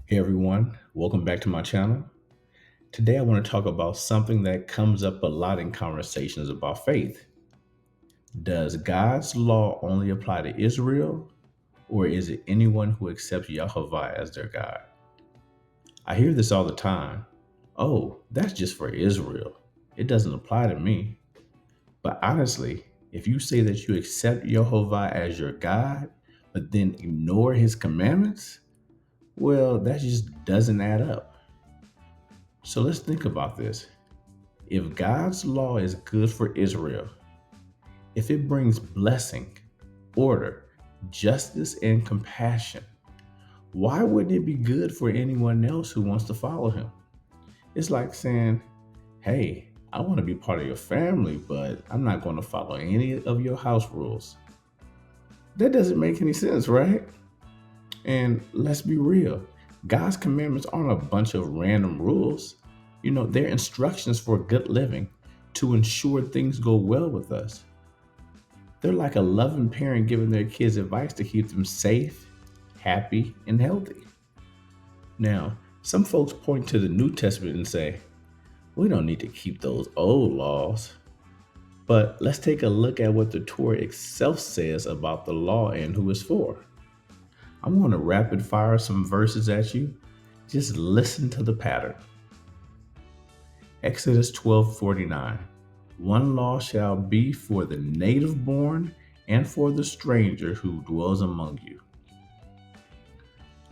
Hey everyone, welcome back to my channel. Today I want to talk about something that comes up a lot in conversations about faith. Does God's law only apply to Israel, or is it anyone who accepts YHVH as their God? I hear this all the time. Oh, that's just for Israel. It doesn't apply to me. But honestly, if you say that you accept YHVH as your God, but then ignore his commandments, well, that just doesn't add up. So let's think about this. If God's law is good for Israel, if it brings blessing, order, justice, and compassion, why wouldn't it be good for anyone else who wants to follow him? It's like saying, hey, I want to be part of your family, but I'm not going to follow any of your house rules. That doesn't make any sense, right? And let's be real, God's commandments aren't a bunch of random rules. They're instructions for good living to ensure things go well with us. They're like a loving parent giving their kids advice to keep them safe, happy, and healthy. Now, some folks point to the New Testament and say, we don't need to keep those old laws. But let's take a look at what the Torah itself says about the law and who it's for. I'm going to rapid fire some verses at you. Just listen to the pattern. Exodus 12:49. One law shall be for the native born and for the stranger who dwells among you.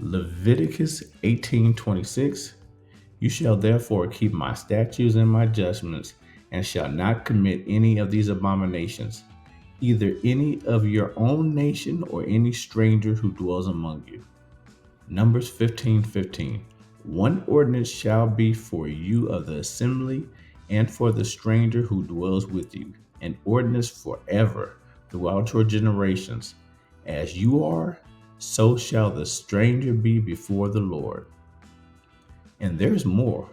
Leviticus 18:26. You shall therefore keep my statutes and my judgments, and shall not commit any of these abominations, either any of your own nation or any stranger who dwells among you. Numbers 15:15. One ordinance shall be for you of the assembly and for the stranger who dwells with you, an ordinance forever throughout your generations. As you are, so shall the stranger be before the Lord. And there's more.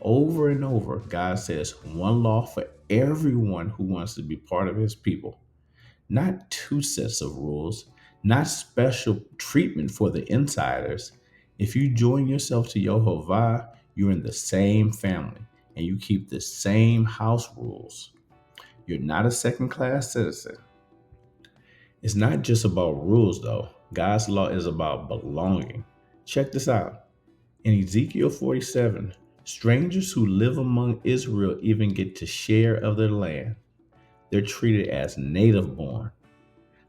Over and over, God says one law for everyone who wants to be part of his people. Not two sets of rules, not special treatment for the insiders. If you join yourself to Yehovah, you're in the same family and you keep the same house rules. You're not a second class citizen. It's not just about rules, though. God's law is about belonging. Check this out. In Ezekiel 47, strangers who live among Israel even get to share of their land. They're treated as native born.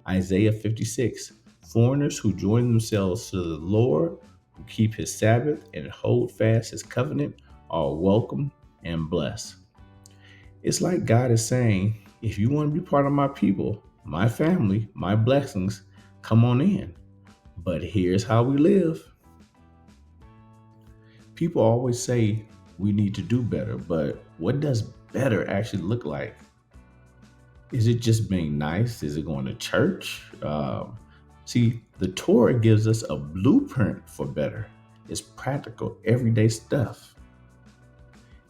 Isaiah 56, foreigners who join themselves to the Lord, who keep his Sabbath and hold fast his covenant, are welcome and blessed. It's like God is saying, if you want to be part of my people, my family, my blessings, come on in. But here's how we live. People always say we need to do better, but what does better actually look like? Is it just being nice? Is it going to church? See, the Torah gives us a blueprint for better. It's practical, everyday stuff.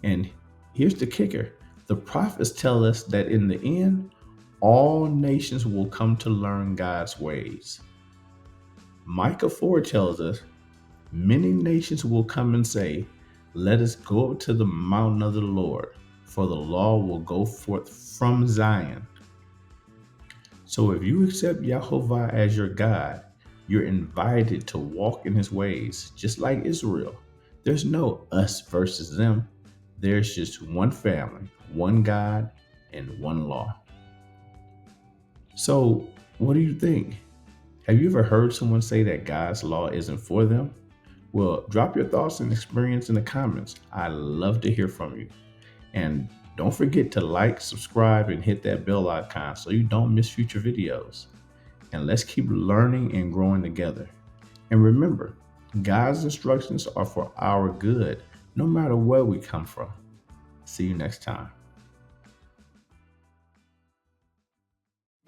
And here's the kicker. The prophets tell us that in the end, all nations will come to learn God's ways. Micah 4 tells us, many nations will come and say, let us go up to the mountain of the Lord, for the law will go forth from Zion. So if you accept Yahovah as your God, you're invited to walk in his ways, just like Israel. There's no us versus them. There's just one family, one God, and one law. So what do you think? Have you ever heard someone say that God's law isn't for them? Well, drop your thoughts and experience in the comments. I love to hear from you. And don't forget to like, subscribe, and hit that bell icon so you don't miss future videos. And let's keep learning and growing together. And remember, God's instructions are for our good, no matter where we come from. See you next time.